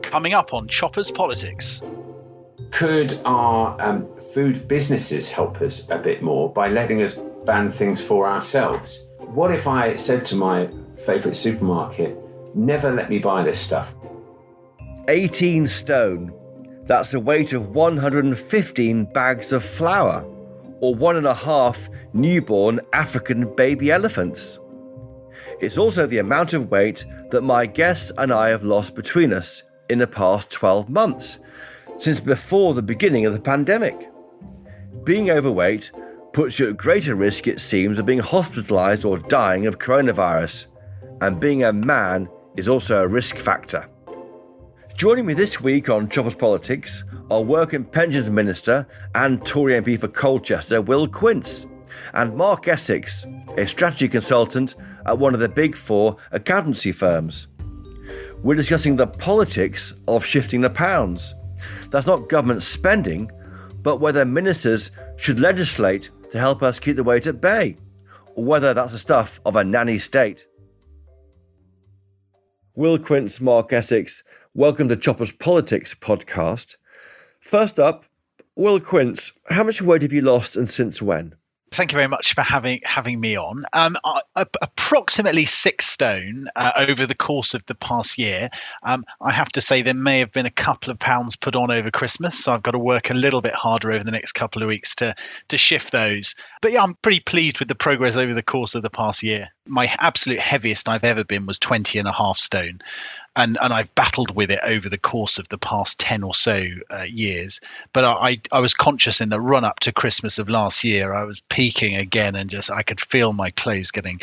Coming up on Chopper's Politics. Could our food businesses help us a bit more by letting us ban things for ourselves? What if I said to my favourite supermarket, never let me buy this stuff? 18 stone. That's the weight of 115 bags of flour, or 1.5 newborn African baby elephants. It's also the amount of weight that my guests and I have lost between us in the past 12 months, since before the beginning of the pandemic. Being overweight puts you at greater risk, it seems, of being hospitalised or dying of coronavirus, and being a man is also a risk factor. Joining me this week on Chopper's Politics are Work and Pensions Minister and Tory MP for Colchester, Will Quince, and Mark Essex, a strategy consultant at one of the big four accountancy firms. We're discussing the politics of shifting the pounds. That's not government spending, but whether ministers should legislate to help us keep the weight at bay, or whether that's the stuff of a nanny state. Will Quince, Mark Essex, welcome to Chopper's Politics podcast. First up, Will Quince, how much weight have you lost and since when? Thank you very much for having me on. Approximately 6 stone over the course of the past year. I have to say there may have been a couple of pounds put on over Christmas, so I've got to work a little bit harder over the next couple of weeks to shift those. But yeah, I'm pretty pleased with the progress over the course of the past year. My absolute heaviest I've ever been was 20.5 stone. And I've battled with it over the course of the past 10 or so years. But I was conscious in the run up to Christmas of last year, I was peaking again, and I could feel my clothes getting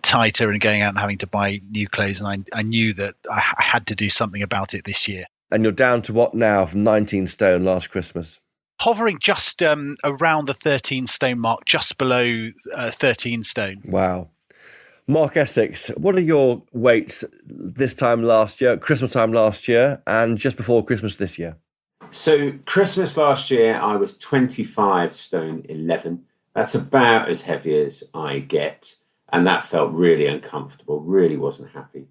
tighter and going out and having to buy new clothes. And I knew that I had to do something about it this year. And you're down to what now from 19 stone last Christmas? Hovering just around the 13 stone mark, just below 13 stone. Wow. Mark Essex, what are your weights this time last year, Christmas time last year, and just before Christmas this year? So Christmas last year, I was 25 stone 11. That's about as heavy as I get. And that felt really uncomfortable, really wasn't happy.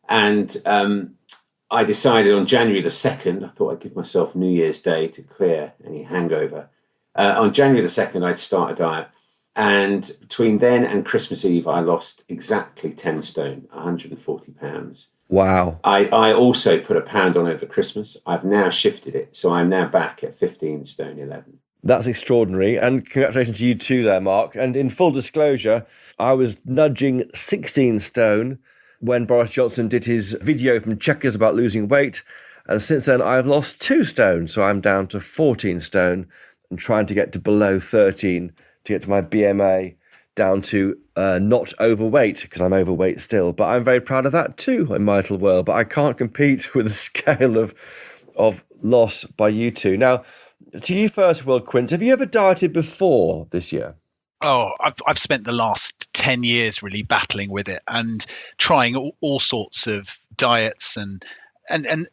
And I decided on January the 2nd, I thought I'd give myself New Year's Day to clear any hangover. On January the 2nd, I'd start a diet. And between then and Christmas Eve, I lost exactly 10 stone, 140 pounds. Wow. I also put a pound on over Christmas. I've now shifted it. So I'm now back at 15 stone 11. That's extraordinary. And congratulations to you too there, Mark. And in full disclosure, I was nudging 16 stone when Boris Johnson did his video from Chequers about losing weight. And since then, I've lost 2 stone. So I'm down to 14 stone and trying to get to below 13 to get to my BMA down to not overweight, because I'm overweight still. But I'm very proud of that too in my little world. But I can't compete with the scale of loss by you two. Now, to you first, Will Quince, have you ever dieted before this year? Oh, I've spent the last 10 years really battling with it and trying all sorts of diets and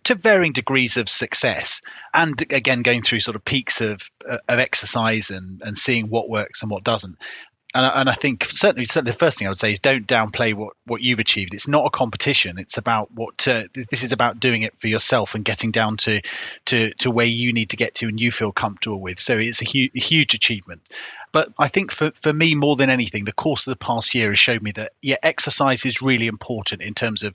to varying degrees of success, and again going through sort of peaks of exercise and seeing what works and what doesn't. And I think certainly the first thing I would say is don't downplay what you've achieved. It's not a competition. It's about this is about doing it for yourself and getting down to where you need to get to and you feel comfortable with. So it's a huge achievement. But I think for me, more than anything, the course of the past year has showed me that, exercise is really important in terms of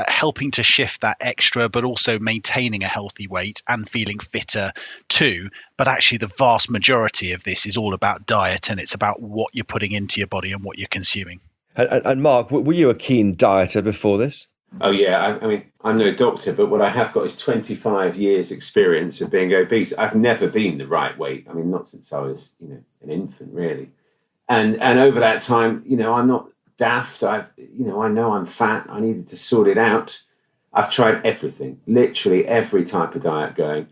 helping to shift that extra, but also maintaining a healthy weight and feeling fitter too. But actually, the vast majority of this is all about diet, and it's about what you're putting into your body and what you're consuming. And Mark, were you a keen dieter before this? Oh, yeah. I mean, I'm no doctor, but what I have got is 25 years experience of being obese. I've never been the right weight. I mean, not since I was, an infant, really. And over that time, I'm not daft. I know I'm fat. I needed to sort it out. I've tried everything, literally every type of diet going.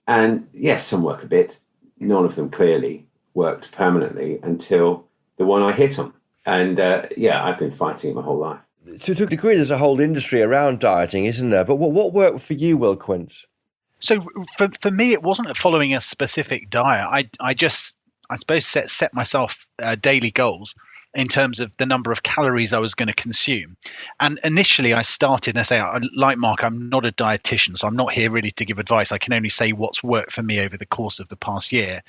And yes, some work a bit. None of them clearly worked permanently until the one I hit on. And I've been fighting it my whole life. To a degree, there's a whole industry around dieting, isn't there? But what worked for you, Will Quince? So for me, it wasn't following a specific diet. I suppose set myself daily goals in terms of the number of calories I was going to consume. And initially I started, and I say, like Mark, I'm not a dietitian, so I'm not here really to give advice. I can only say what's worked for me over the course of the past year.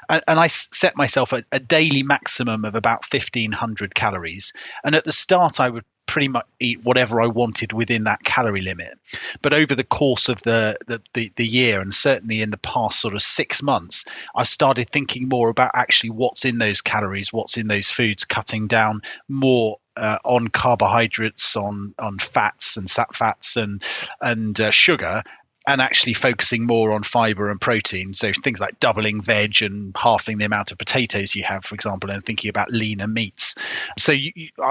And I set myself a daily maximum of about 1,500 calories. And at the start, I would pretty much eat whatever I wanted within that calorie limit. But over the course of the year, and certainly in the past sort of 6 months, I started thinking more about actually what's in those calories, what's in those foods, cutting down more on carbohydrates, on fats and sat fats and sugar, and actually focusing more on fiber and protein. So things like doubling veg and halving the amount of potatoes you have, for example, and thinking about leaner meats. So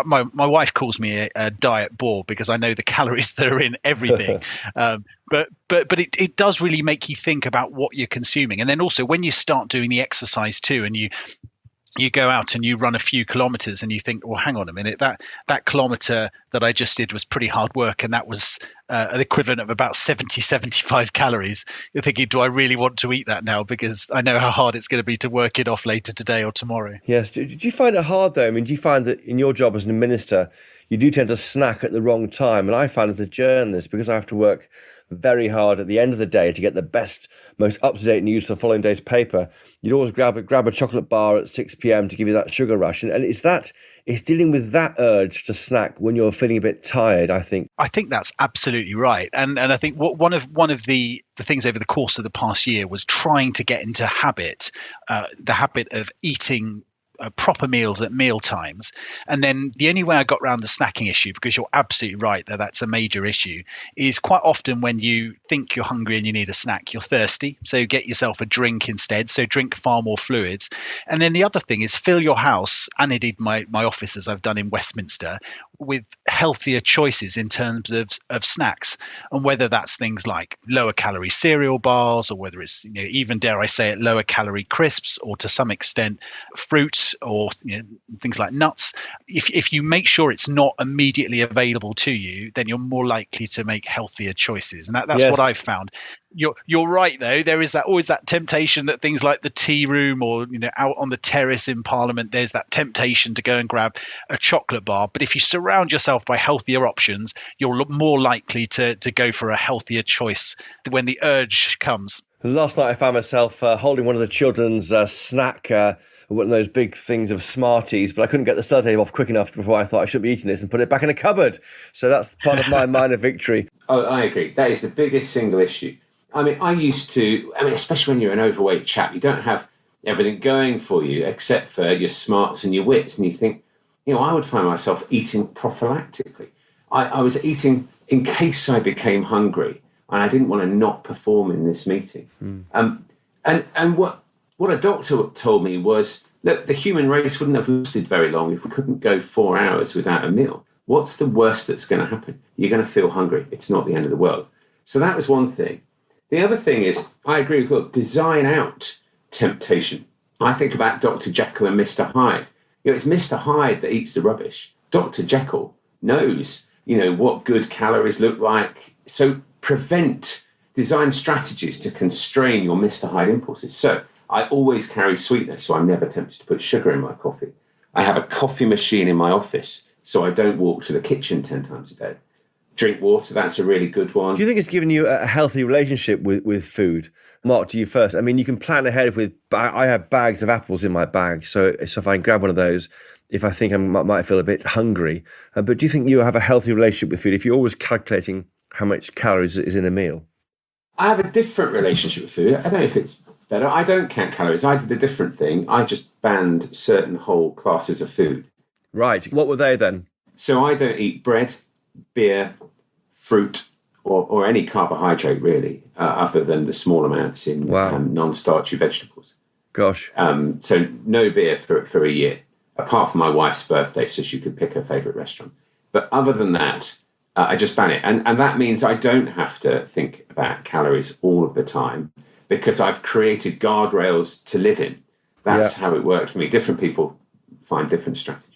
my wife calls me a diet bore because I know the calories that are in everything. But it does really make you think about what you're consuming. And then also when you start doing the exercise too, and you go out and you run a few kilometers and you think, well, hang on a minute, that kilometer that I just did was pretty hard work, and that was an equivalent of about 75 calories. You're thinking, do I really want to eat that now? Because I know how hard it's going to be to work it off later today or tomorrow. Yes. Did you find it hard, though? I mean, do you find that in your job as a minister, you do tend to snack at the wrong time? And I found as a journalist, because I have to work very hard at the end of the day to get the best, most up-to-date news for the following day's paper, you'd always grab a chocolate bar at 6 p.m. to give you that sugar rush. And it's dealing with that urge to snack when you're feeling a bit tired, I think. I think that's absolutely right. And I think one of the things over the course of the past year was trying to get into the habit of eating proper meals at meal times. And then the only way I got around the snacking issue, because you're absolutely right that that's a major issue, is quite often when you think you're hungry and you need a snack, you're thirsty. So get yourself a drink instead. So drink far more fluids. And then the other thing is fill your house, and indeed my office, as I've done in Westminster, with healthier choices in terms of snacks. And whether that's things like lower calorie cereal bars, or whether it's, even, dare I say it, lower calorie crisps, or to some extent fruit, or things like nuts. If you make sure it's not immediately available to you, then you're more likely to make healthier choices. And that's what I've found. You're right, though. There is always that temptation that things like the tea room, or out on the terrace in Parliament, there's that temptation to go and grab a chocolate bar. But if you surround yourself by healthier options, you're more likely to go for a healthier choice when the urge comes. Last night I found myself holding one of the children's snack, one of those big things of Smarties, but I couldn't get the sellotape off quick enough before I thought I should be eating this, and put it back in a cupboard. So that's part of my minor victory. Oh, I agree. That is the biggest single issue. I mean, especially when you're an overweight chap, you don't have everything going for you except for your smarts and your wits. And you think, I would find myself eating prophylactically. I was eating in case I became hungry, and I didn't want to not perform in this meeting. And what a doctor told me was, look, the human race wouldn't have lasted very long if we couldn't go 4 hours without a meal. What's the worst that's going to happen? You're going to feel hungry. It's not the end of the world. So that was one thing. The other thing is, I agree with design out temptation. I think about Dr. Jekyll and Mr. Hyde. It's Mr. Hyde that eats the rubbish. Dr. Jekyll knows, what good calories look like. So design strategies to constrain your Mr. Hyde impulses. So I always carry sweetness, so I'm never tempted to put sugar in my coffee. I have a coffee machine in my office, so I don't walk to the kitchen 10 times a day. Drink water, that's a really good one. Do you think it's given you a healthy relationship with food? Mark, to you first. I mean, you can plan ahead with, I have bags of apples in my bag, so if I can grab one of those, if I think I might feel a bit hungry. But do you think you have a healthy relationship with food if you're always calculating how much calories is in a meal? I have a different relationship with food. I don't know if it's better. I don't count calories. I did a different thing. I just banned certain whole classes of food. Right. What were they then? So I don't eat bread, beer, fruit, or any carbohydrate really, other than the small amounts in non-starchy vegetables. Gosh. So no beer for a year, apart from my wife's birthday, so she could pick her favourite restaurant. But other than that, I just ban it. And that means I don't have to think about calories all of the time, because I've created guardrails to live in. That's how it worked for me. Different people find different strategies.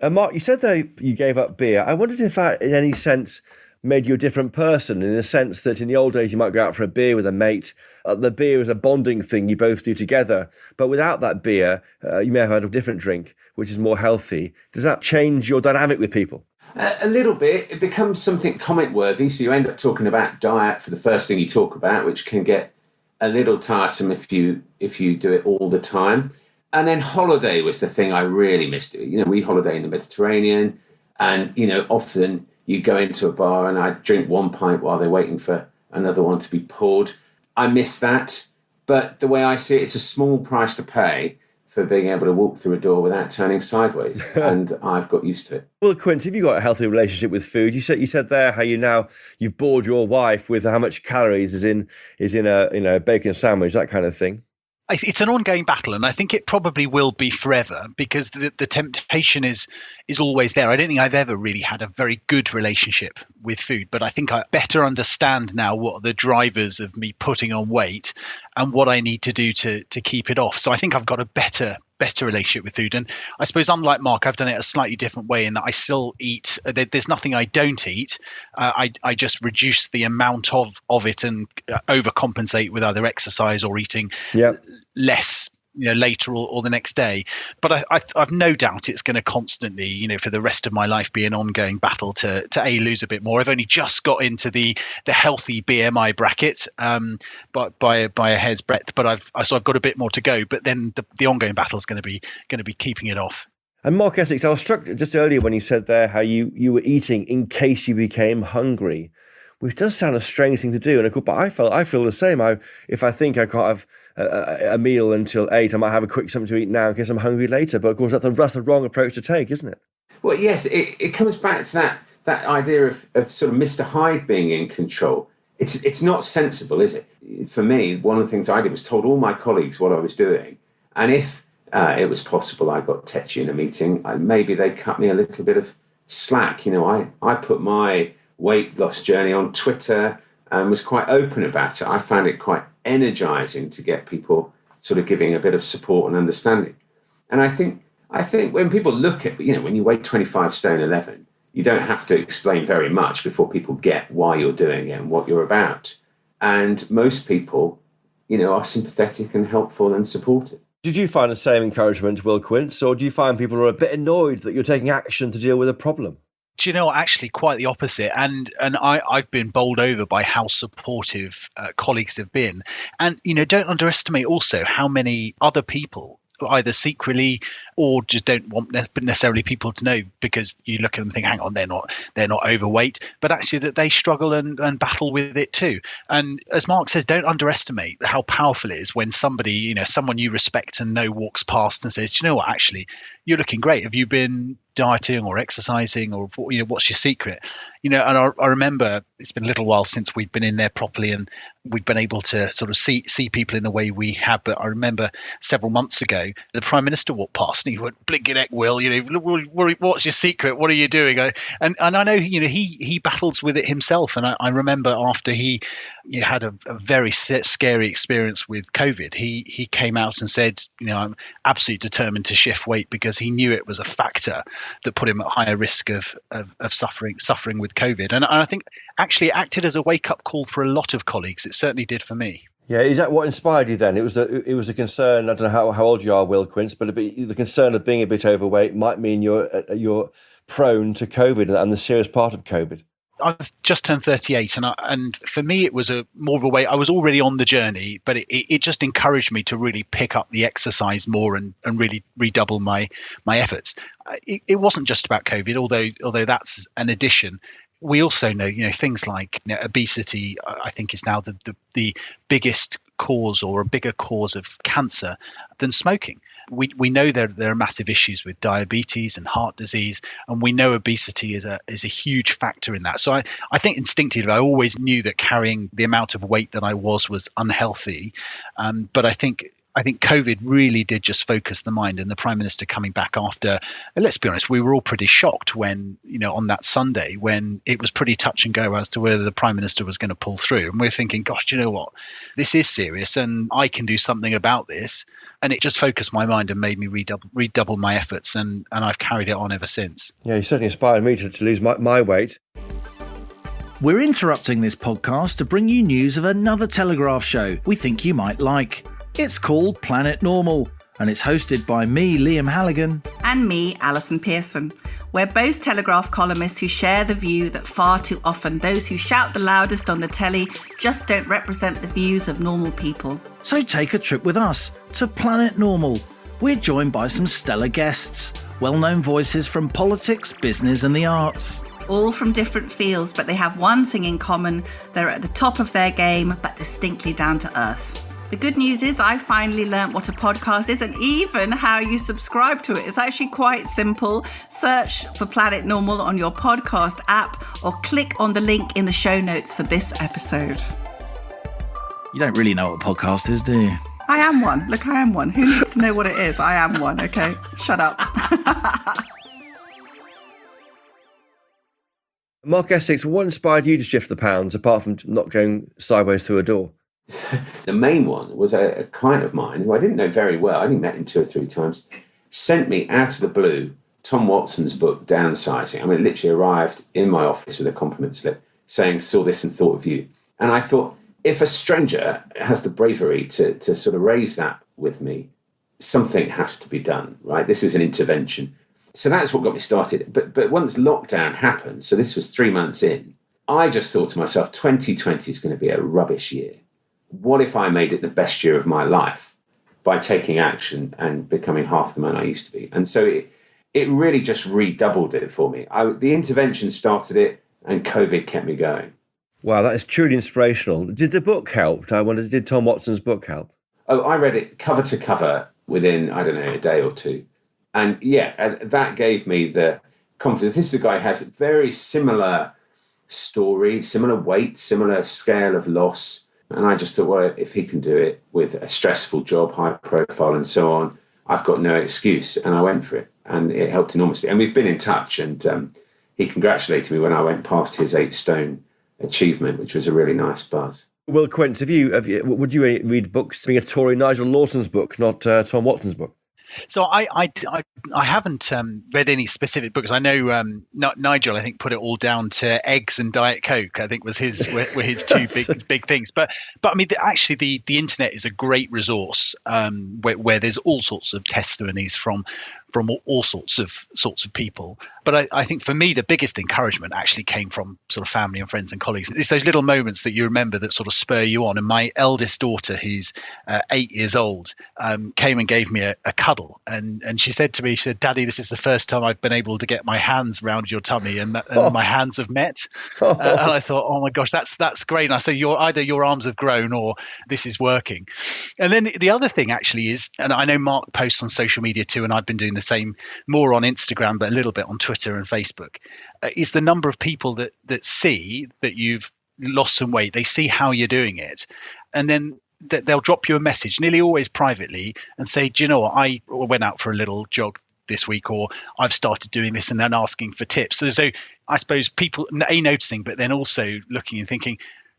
Mark, you said that you gave up beer. I wondered if that in any sense made you a different person in the sense that in the old days you might go out for a beer with a mate. The beer is a bonding thing you both do together. But without that beer, you may have had a different drink, which is more healthy. Does that change your dynamic with people? A little bit. It becomes something comment-worthy, so you end up talking about diet for the first thing you talk about, which can get a little tiresome if you do it all the time. And then holiday was the thing I really missed. We holiday in the Mediterranean, and often you go into a bar and I drink one pint while they're waiting for another one to be poured. I miss that, but the way I see it, it's a small price to pay for being able to walk through a door without turning sideways, and I've got used to it. Well, Quince, have you got a healthy relationship with food? You said there how you've bored your wife with how much calories is in a bacon sandwich, that kind of thing. It's an ongoing battle, and I think it probably will be forever, because the temptation is always there. I don't think I've ever really had a very good relationship with food, but I think I better understand now what are the drivers of me putting on weight and what I need to do to keep it off. So I think I've got a better relationship with food. And I suppose, unlike Mark, I've done it a slightly different way in that I still eat. There's nothing I don't eat. I just reduce the amount of it and overcompensate with either exercise or eating less later or the next day. But I've no doubt it's going to constantly, for the rest of my life, be an ongoing battle to lose a bit more. I've only just got into the healthy BMI bracket, but by a hair's breadth. But I've got a bit more to go. But then the ongoing battle is going to be keeping it off. And Mark Essex, I was struck just earlier when you said there how you were eating in case you became hungry, which does sound a strange thing to do. But I feel the same. If I think I can't have a meal until 8, I might have a quick something to eat now in case I'm hungry later. But of course, that's the wrong approach to take, isn't it? Well, yes, it comes back to that idea of sort of Mr. Hyde being in control. It's not sensible, is it? For me, one of the things I did was told all my colleagues what I was doing, and if it was possible I got tetchy in a meeting, maybe they cut me a little bit of slack. I put my weight loss journey on Twitter and was quite open about it. I found it quite energizing to get people sort of giving a bit of support and understanding. And I think when people look at, when you weigh 25 stone 11, you don't have to explain very much before people get why you're doing it and what you're about. And most people, are sympathetic and helpful and supportive. Did you find the same encouragement, Will Quince, or do you find people are a bit annoyed that you're taking action to deal with a problem? Do you know, actually quite the opposite. And I've been bowled over by how supportive colleagues have been. And, don't underestimate also how many other people either secretly or just don't want necessarily people to know, because you look at them and think, hang on, they're not overweight, but actually that they struggle and battle with it too. And as Mark says, don't underestimate how powerful it is when somebody, someone you respect and know walks past and says, do you know what, actually, you're looking great. Have you been dieting or exercising, or what's your secret? And I remember it's been a little while since we've been in there properly and we've been able to sort of see people in the way we have. But I remember several months ago, the Prime Minister walked past and he went, "Blinking heck, Will, what's your secret? What are you doing?" And I know, he battles with it himself. And I remember after he had a very scary experience with COVID, he came out and said, I'm absolutely determined to shift weight because he knew it was a factor that put him at higher risk of suffering with COVID. And I think actually it acted as a wake-up call for a lot of colleagues. It certainly did for me. Yeah, is that what inspired you then? It was a concern. I don't know how old you are, Will Quince, but the concern of being a bit overweight might mean you're prone to COVID and the serious part of COVID. I've just turned 38, and for me it was more of a way. I was already on the journey, but it just encouraged me to really pick up the exercise more and really redouble my efforts. It wasn't just about COVID, although that's an addition. We also know, things like obesity, I think, is now the biggest cause or a bigger cause of cancer than smoking. We know there are massive issues with diabetes and heart disease, and we know obesity is a huge factor in that. So I think instinctively I always knew that carrying the amount of weight that I was unhealthy, but I think COVID really did just focus the mind, and the Prime Minister coming back after, let's be honest, we were all pretty shocked when, on that Sunday, when it was pretty touch and go as to whether the Prime Minister was going to pull through. And we're thinking, gosh, you know what, this is serious and I can do something about this. And it just focused my mind and made me redouble my efforts. And I've carried it on ever since. Yeah, you certainly inspired me to lose my weight. We're interrupting this podcast to bring you news of another Telegraph show we think you might like. It's called Planet Normal, and it's hosted by me, Liam Halligan. And me, Alison Pearson. We're both Telegraph columnists who share the view that far too often those who shout the loudest on the telly just don't represent the views of normal people. So take a trip with us to Planet Normal. We're joined by some stellar guests, well-known voices from politics, business and the arts. All from different fields, but they have one thing in common. They're at the top of their game, but distinctly down to earth. The good news is I finally learnt what a podcast is and even how you subscribe to it. It's actually quite simple. Search for Planet Normal on your podcast app or click on the link in the show notes for this episode. You don't really know what a podcast is, do you? I am one. Look, I am one. Who needs to know what it is? I am one, okay? Shut up. Mark Essex, what inspired you to shift the pounds, apart from not going sideways through a door? The main one was a client of mine who I didn't know very well. I only met him 2 or 3 times. Sent me out of the blue Tom Watson's book, Downsizing. I mean, it literally arrived in my office with a compliment slip saying, saw this and thought of you. And I thought, if a stranger has the bravery to sort of raise that with me, something has to be done, right? This is an intervention. So that's what got me started. But once lockdown happened, so this was 3 months in, I just thought to myself, 2020 is going to be a rubbish year. What if I made it the best year of my life by taking action and becoming half the man I used to be? And so it really just redoubled it for me. The intervention started it and COVID kept me going. Wow, that is truly inspirational. Did the book help? I wondered, did Tom Watson's book help? Oh, I read it cover to cover within, I don't know, a day or two. And yeah, that gave me the confidence. This is a guy who has a very similar story, similar weight, similar scale of loss. And I just thought, well, if he can do it with a stressful job, high profile and so on, I've got no excuse. And I went for it. And it helped enormously. And we've been in touch. And he congratulated me when I went past his 8-stone achievement, which was a really nice buzz. Will Quince, would you read books being a Tory? Nigel Lawson's book, not Tom Watson's book? So I haven't read any specific books. I know Nigel, I think, put it all down to eggs and Diet Coke. I think were his two big things. But I mean, actually, the internet is a great resource where there's all sorts of testimonies from all sorts of people. But I think for me, the biggest encouragement actually came from sort of family and friends and colleagues. It's those little moments that you remember that sort of spur you on. And my eldest daughter, who's 8 years old, came and gave me a cuddle. And she said to me, Daddy, this is the first time I've been able to get my hands around your tummy and my hands have met. And I thought, oh my gosh, that's great. And I said, either your arms have grown or this is working. And then the other thing actually is, and I know Mark posts on social media too, and I've been doing the same more on Instagram, but a little bit on Twitter and Facebook, is the number of people that see that you've lost some weight. They see how you're doing it. And then they'll drop you a message, nearly always privately, and say, do you know what, I went out for a little jog this week, or I've started doing this, and then asking for tips. So I suppose people noticing, but then also looking and thinking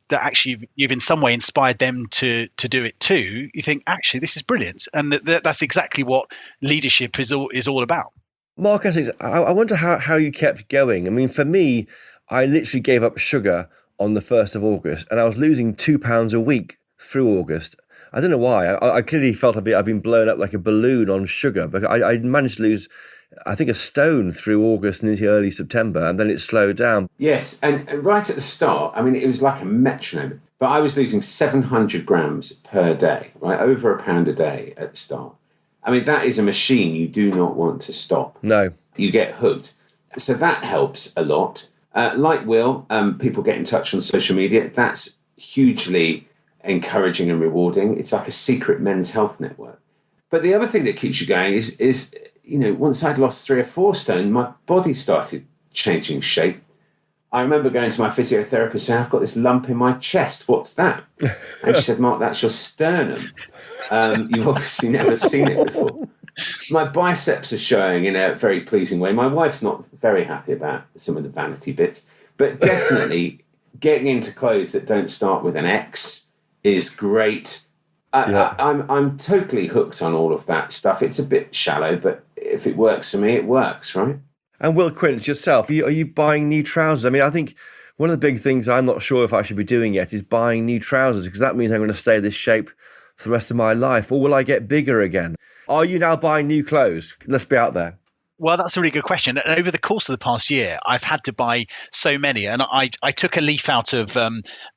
that actually you've in some way inspired them to do it too. You think, actually, this is brilliant. And that's exactly what leadership is all about. Mark Essex, I wonder how you kept going. I mean, for me, I literally gave up sugar on the 1st of August, and I was losing 2 pounds a week through August. I don't know why. I clearly felt I've been blown up like a balloon on sugar, but I managed to lose, I think, a stone through August and into early September, and then it slowed down. Yes, and right at the start, I mean, it was like a metronome, but I was losing 700 grams per day, right? Over a pound a day at the start. I mean, that is a machine you do not want to stop. No. You get hooked. So that helps a lot. Like Will, people get in touch on social media. That's hugely encouraging and rewarding. It's like a secret men's health network. But the other thing that keeps you going is once I'd lost 3 or 4 stone, my body started changing shape. I remember going to my physiotherapist saying, I've got this lump in my chest. What's that? And she said, Mark, that's your sternum. You've obviously never seen it before. My biceps are showing in a very pleasing way. My wife's not very happy about some of the vanity bits, but definitely getting into clothes that don't start with an X is great. I'm totally hooked on all of that stuff. It's a bit shallow, but if it works for me, it works, right? And Will Quince, yourself, are you buying new trousers? I mean, I think One of the big things I'm not sure if I should be doing yet is buying new trousers, because that means I'm going to stay this shape for the rest of my life. Or will I get bigger again? Are you now buying new clothes? Let's be out there. Well, that's a really good question. And over the course of the past year, I've had to buy so many. And I took a leaf out of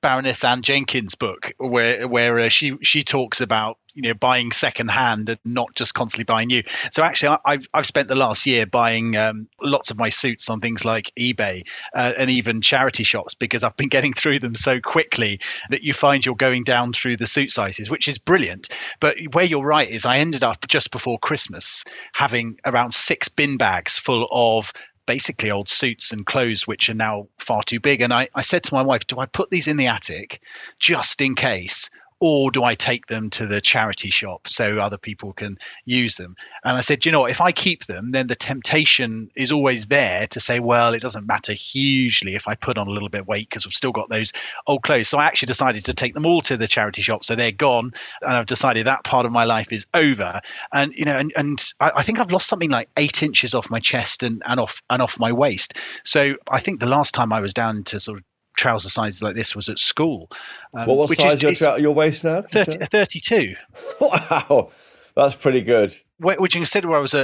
Baroness Anne Jenkins' book where she talks about buying secondhand and not just constantly buying new. So actually, I've spent the last year buying lots of my suits on things like eBay and even charity shops, because I've been getting through them so quickly that you find you're going down through the suit sizes, which is brilliant. But where you're right is I ended up just before Christmas having around 6 bin bags full of basically old suits and clothes which are now far too big. And I said to my wife, do I put these in the attic just in case, or do I take them to the charity shop so other people can use them? And I said, if I keep them, then the temptation is always there to say, well, it doesn't matter hugely if I put on a little bit of weight because we've still got those old clothes. So I actually decided to take them all to the charity shop. So they're gone. And I've decided that part of my life is over. And, and I think I've lost something like 8 inches off my chest and off my waist. So I think the last time I was down to sort of trouser sizes like this was at school. What size is your waist now? 32. Wow, that's pretty good. Would you consider where I was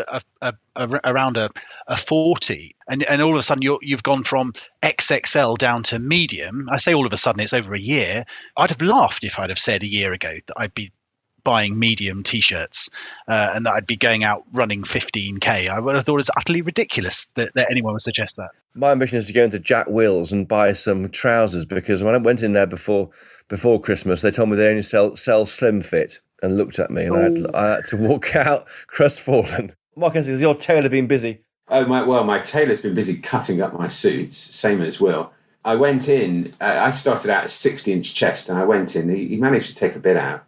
around a 40, and all of a sudden you've gone from XXL down to medium? I say all of a sudden, it's over a year. I'd have laughed if I'd have said a year ago that I'd be buying medium t-shirts and that I'd be going out running 15k. I would have thought it was utterly ridiculous that anyone would suggest that. My ambition is to go into Jack Wills and buy some trousers, because when I went in there before Christmas, they told me they only sell slim fit, and looked at me, and I had to walk out crestfallen. Mark Essex, has your tailor been busy? Oh, my tailor's been busy cutting up my suits, same as Will. I went in, I started out at 60-inch chest, and I went in, he managed to take a bit out.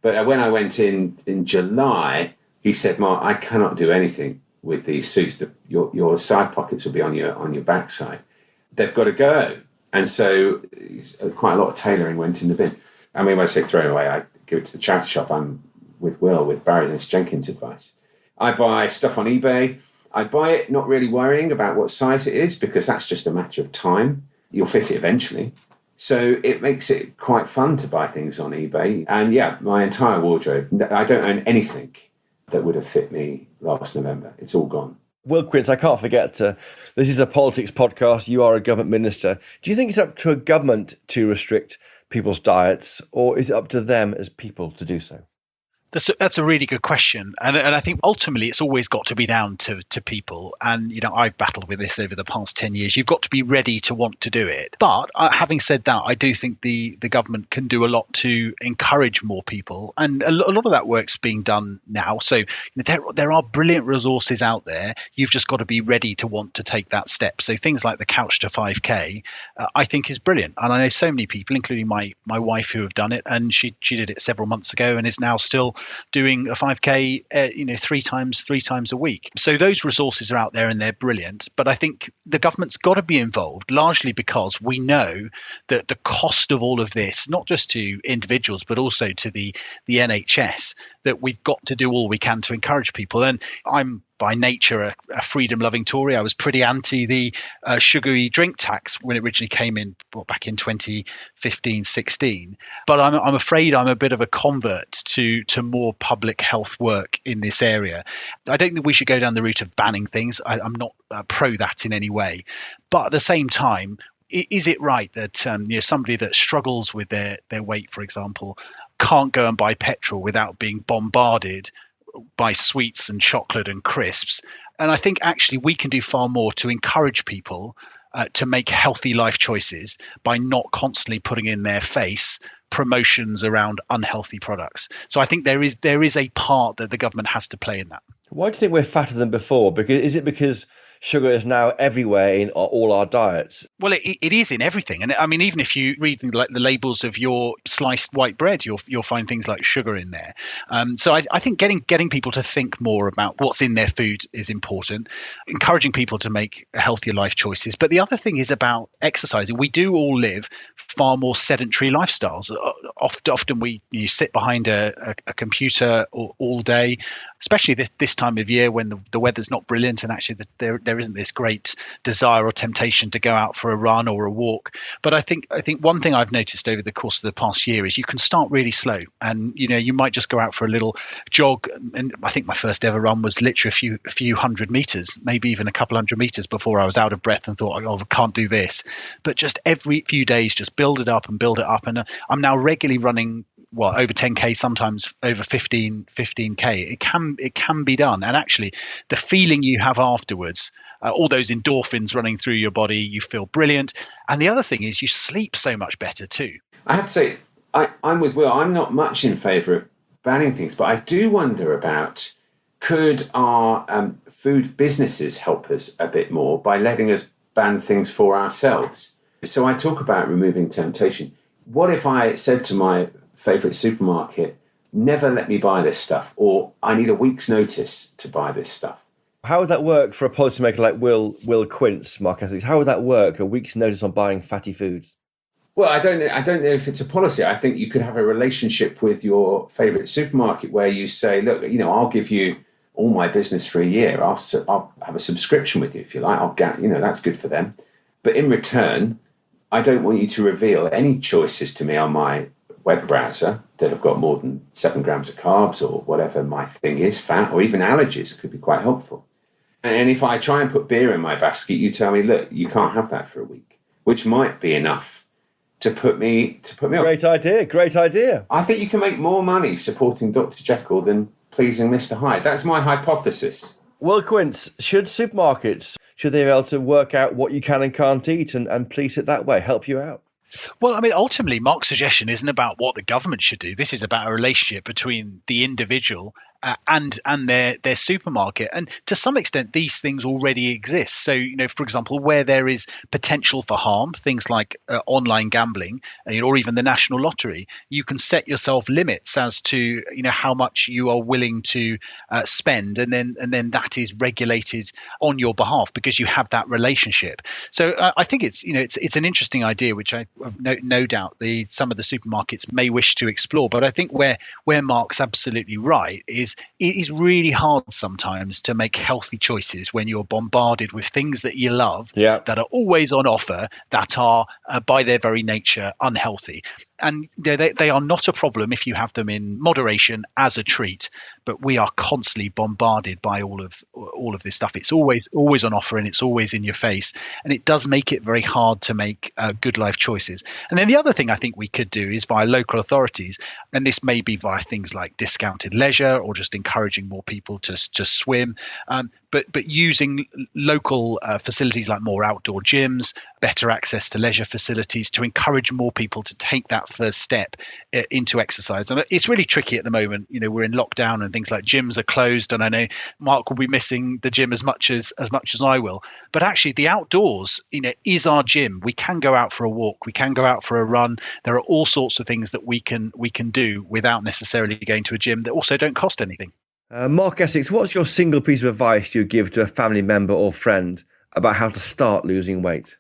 But when I went in July, he said, Mark, I cannot do anything with these suits. Your side pockets will be on your backside. They've got to go. And so quite a lot of tailoring went in the bin. I mean, when I say throw away, I give it to the charity shop. I'm with Baroness Jenkins' advice. I buy stuff on eBay. I buy it not really worrying about what size it is, because that's just a matter of time. You'll fit it eventually. So it makes it quite fun to buy things on eBay. And yeah, my entire wardrobe, I don't own anything that would have fit me last November. It's all gone. Will Quince, I can't forget, this is a politics podcast. You are a government minister. Do you think it's up to a government to restrict people's diets, or is it up to them as people to do so? That's a really good question. And I think ultimately it's always got to be down to people. And, I've battled with this over the past 10 years. You've got to be ready to want to do it. But having said that, I do think the government can do a lot to encourage more people. And a lot of that work's being done now. So there are brilliant resources out there. You've just got to be ready to want to take that step. So things like the Couch to 5K, I think is brilliant. And I know so many people, including my wife, who have done it. And she did it several months ago and is now still doing a 5K, three times a week. So those resources are out there and they're brilliant. But I think the government's got to be involved, largely because we know that the cost of all of this, not just to individuals, but also to the NHS, that we've got to do all we can to encourage people. And I'm by nature a freedom-loving Tory. I was pretty anti the sugary drink tax when it originally came in back in 2015-16. But I'm afraid I'm a bit of a convert to more public health work in this area. I don't think we should go down the route of banning things. I'm not pro that in any way. But at the same time, is it right that somebody that struggles with their weight, for example, can't go and buy petrol without being bombarded by sweets and chocolate and crisps? And I think actually we can do far more to encourage people to make healthy life choices by not constantly putting in their face promotions around unhealthy products. So I think there is a part that the government has to play in that. Why do you think we're fatter than before? Is it because sugar is now everywhere in all our diets? Well, it is in everything. And I mean, even if you read the labels of your sliced white bread, you'll find things like sugar in there. So I think getting people to think more about what's in their food is important, encouraging people to make healthier life choices. But the other thing is about exercising. We do all live far more sedentary lifestyles. Often we sit behind a computer all day. especially this time of year when the weather's not brilliant, and actually there isn't this great desire or temptation to go out for a run or a walk. But I think one thing I've noticed over the course of the past year is you can start really slow, and you might just go out for a little jog. And I think my first ever run was literally a few hundred meters, maybe even a couple hundred meters, before I was out of breath and thought, oh, I can't do this. But just every few days, just build it up. And I'm now regularly running, over 10k, sometimes over 15k. It can be done. And actually the feeling you have afterwards, all those endorphins running through your body, you feel brilliant. And the other thing is you sleep so much better too. I have to say, I'm with Will. I'm not much in favour of banning things, but I do wonder about, could our food businesses help us a bit more by letting us ban things for ourselves? So I talk about removing temptation. What if I said to my favourite supermarket, never let me buy this stuff, or I need a week's notice to buy this stuff? How would that work for a policymaker like Will Quince, Mark Essex? How would that work, a week's notice on buying fatty foods? Well, I don't know if it's a policy. I think you could have a relationship with your favourite supermarket where you say, look, I'll give you all my business for a year. I'll have a subscription with you if you like. That's good for them. But in return, I don't want you to reveal any choices to me on my web browser that have got more than 7 grams of carbs or whatever my thing is, fat, or even allergies could be quite helpful. And if I try and put beer in my basket, you tell me, look, you can't have that for a week, which might be enough to put me off. Great idea. I think you can make more money supporting Dr. Jekyll than pleasing Mr. Hyde. That's my hypothesis. Will Quince, should supermarkets, should they be able to work out what you can and can't eat and police it that way, help you out? Well, I mean, ultimately, Mark's suggestion isn't about what the government should do. This is about a relationship between the individual and their supermarket. And to some extent, these things already exist. So, for example, where there is potential for harm, things like online gambling, or even the national lottery, you can set yourself limits as to, how much you are willing to spend. And then that is regulated on your behalf because you have that relationship. So I think it's an interesting idea, which I have no doubt some of the supermarkets may wish to explore. But I think where Mark's absolutely right is it is really hard sometimes to make healthy choices when you're bombarded with things that you love, that are always on offer, that are by their very nature unhealthy. And they are not a problem if you have them in moderation as a treat, but we are constantly bombarded by all of this stuff. It's always on offer and it's always in your face, and it does make it very hard to make good life choices. And then the other thing I think we could do is via local authorities, and this may be via things like discounted leisure or just encouraging more people to swim, but using local facilities like more outdoor gyms, better access to leisure facilities to encourage more people to take that first step into exercise. And it's really tricky at the moment. We're in lockdown and things like gyms are closed, and I know Mark will be missing the gym as much as I will. But actually the outdoors, is our gym. We can go out for a walk, we can go out for a run. There are all sorts of things that we can do without necessarily going to a gym that also don't cost anything. Mark Essex, what's your single piece of advice you give to a family member or friend about how to start losing weight?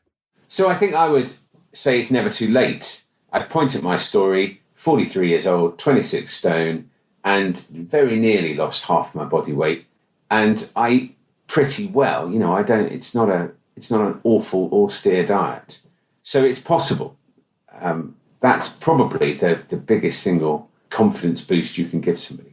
So I think I would say it's never too late. I'd point at my story, 43 years old, 26 stone, and very nearly lost half my body weight. And I eat pretty well. It's not an awful austere diet. So it's possible. That's probably the biggest single confidence boost you can give somebody.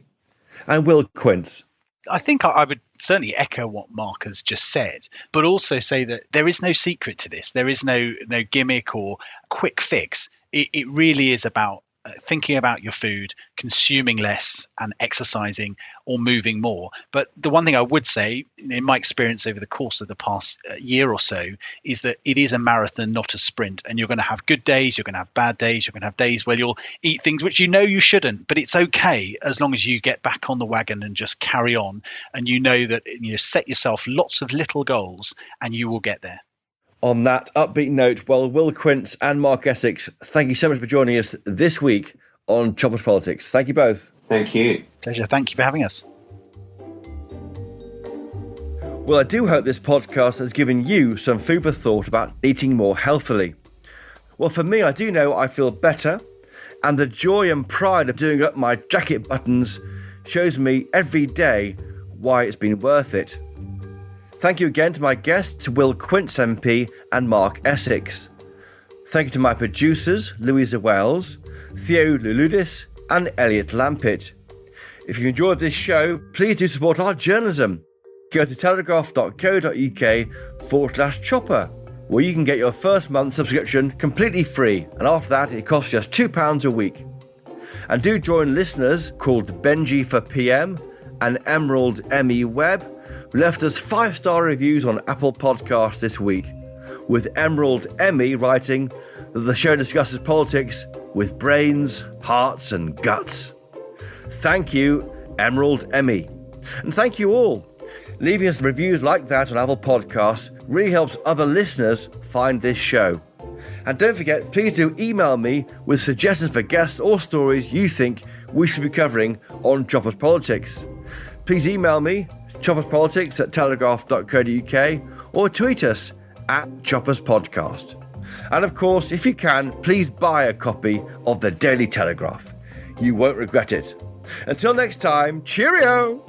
And Will Quince? I think I would certainly echo what Mark has just said, but also say that there is no secret to this. There is no gimmick or quick fix. It really is about thinking about your food, consuming less and exercising or moving more. But the one thing I would say, in my experience over the course of the past year or so, is that it is a marathon, not a sprint. And you're going to have good days, you're going to have bad days, you're going to have days where you'll eat things which you shouldn't. But it's okay as long as you get back on the wagon and just carry on. And that set yourself lots of little goals and you will get there. On that upbeat note, Will Quince and Mark Essex, thank you so much for joining us this week on Choppers Politics. Thank you both. Thank you. Pleasure. Thank you for having us. Well, I do hope this podcast has given you some food for thought about eating more healthily. Well, for me, I do know I feel better, and the joy and pride of doing up my jacket buttons shows me every day why it's been worth it. Thank you again to my guests, Will Quince MP and Mark Essex. Thank you to my producers, Louisa Wells, Theo Luludis and Elliot Lampitt. If you enjoyed this show, please do support our journalism. Go to telegraph.co.uk/chopper, where you can get your first month subscription completely free, and after that it costs just £2 a week. And do join listeners called Benji for PM and Emerald Emmy Webb, who left us 5-star reviews on Apple Podcasts this week, with Emerald Emmy writing that the show discusses politics with brains, hearts and guts. Thank you, Emerald Emmy. And thank you all. Leaving us reviews like that on Apple Podcasts really helps other listeners find this show. And don't forget, please do email me with suggestions for guests or stories you think we should be covering on Choppers Politics. Please email me, chopperspolitics@telegraph.co.uk, or tweet us @ChoppersPodcast. And of course, if you can, please buy a copy of the Daily Telegraph. You won't regret it. Until next time, cheerio!